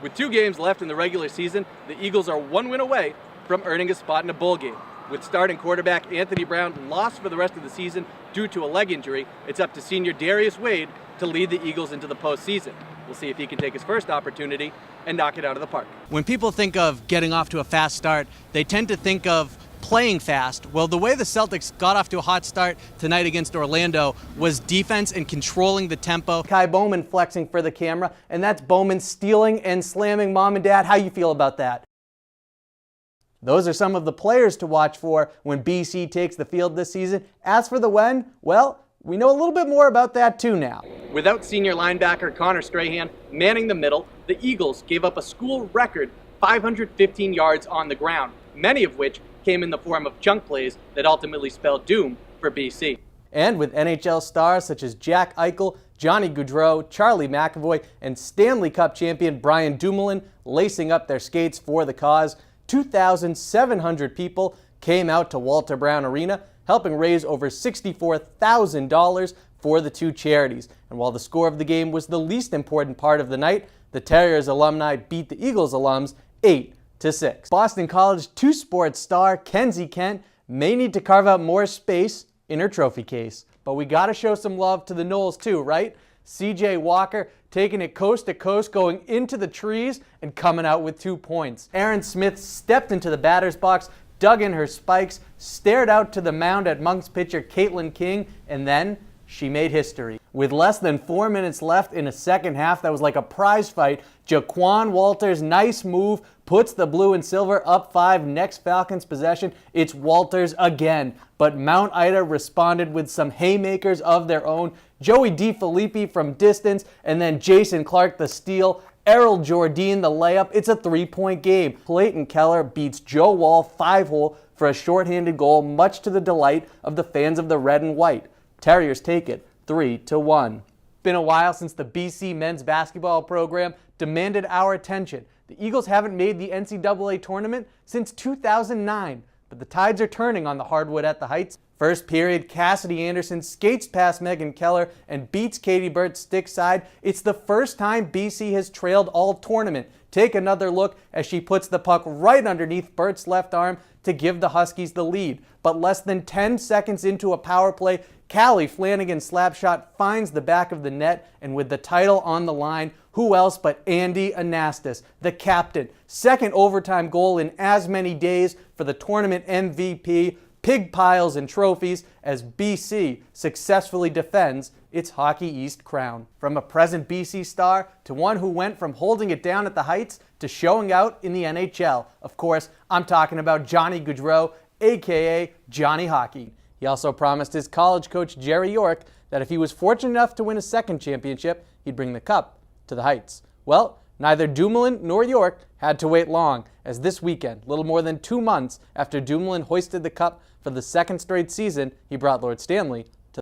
With 2 games left in the regular season, the Eagles are 1 win away from earning a spot in a bowl game. With starting quarterback Anthony Brown lost for the rest of the season due to a leg injury, it's up to senior Darius Wade to lead the Eagles into the postseason. We'll see if he can take his first opportunity and knock it out of the park. When people think of getting off to a fast start, they tend to think of playing fast. Well, the way the Celtics got off to a hot start tonight against Orlando was defense and controlling the tempo. Kai Bowman flexing for the camera, and that's Bowman stealing and slamming mom and dad. How you feel about that? Those are some of the players to watch for when BC takes the field this season. As for the when, well, we know a little bit more about that too now. Without senior linebacker Connor Strahan manning the middle, the Eagles gave up a school record 515 yards on the ground, many of which came in the form of chunk plays that ultimately spelled doom for BC. And with NHL stars such as Jack Eichel, Johnny Gaudreau, Charlie McAvoy, and Stanley Cup champion Brian Dumoulin lacing up their skates for the cause, 2,700 people came out to Walter Brown Arena, helping raise over $64,000 for the 2 charities. And while the score of the game was the least important part of the night, the Terriers alumni beat the Eagles alums 8-6. Boston College 2-sports star Kenzie Kent may need to carve out more space in her trophy case. But we gotta show some love to the Noles too, right? CJ Walker taking it coast to coast, going into the trees and coming out with 2 points. Aaron Smith stepped into the batter's box, dug in her spikes, stared out to the mound at Monks pitcher Caitlin King, and then she made history. With less than 4 minutes left in a second half that was like a prize fight, Jaquan Walters' nice move puts the blue and silver up 5. Next Falcons possession, it's Walters again. But Mount Ida responded with some haymakers of their own. Joey DeFilippi from distance, and then Jason Clark the steal. Errol Jordine the layup. It's a 3-point game. Clayton Keller beats Joe Wall 5-hole for a shorthanded goal, much to the delight of the fans of the red and white. Terriers take it 3-1. Been a while since the BC men's basketball program demanded our attention. The Eagles haven't made the NCAA tournament since 2009, but the tides are turning on the hardwood at the Heights. First period, Cassidy Anderson skates past Megan Keller and beats Katie Burt stick side. It's the first time BC has trailed all tournament. Take another look as she puts the puck right underneath Burt's left arm to give the Huskies the lead. But less than 10 seconds into a power play, Callie Flanagan's slap shot finds the back of the net, and with the title on the line, who else but Andy Anastas, the captain. Second overtime goal in as many days for the tournament MVP. Pig piles and trophies as BC successfully defends its Hockey East crown. From a present BC star to one who went from holding it down at the Heights to showing out in the NHL. Of course, I'm talking about Johnny Gaudreau, aka Johnny Hockey. He also promised his college coach Jerry York that if he was fortunate enough to win a second championship, he'd bring the cup to the Heights. Well, neither Dumoulin nor York had to wait long, as this weekend, little more than 2 months after Dumoulin hoisted the cup for the second straight season, he brought Lord Stanley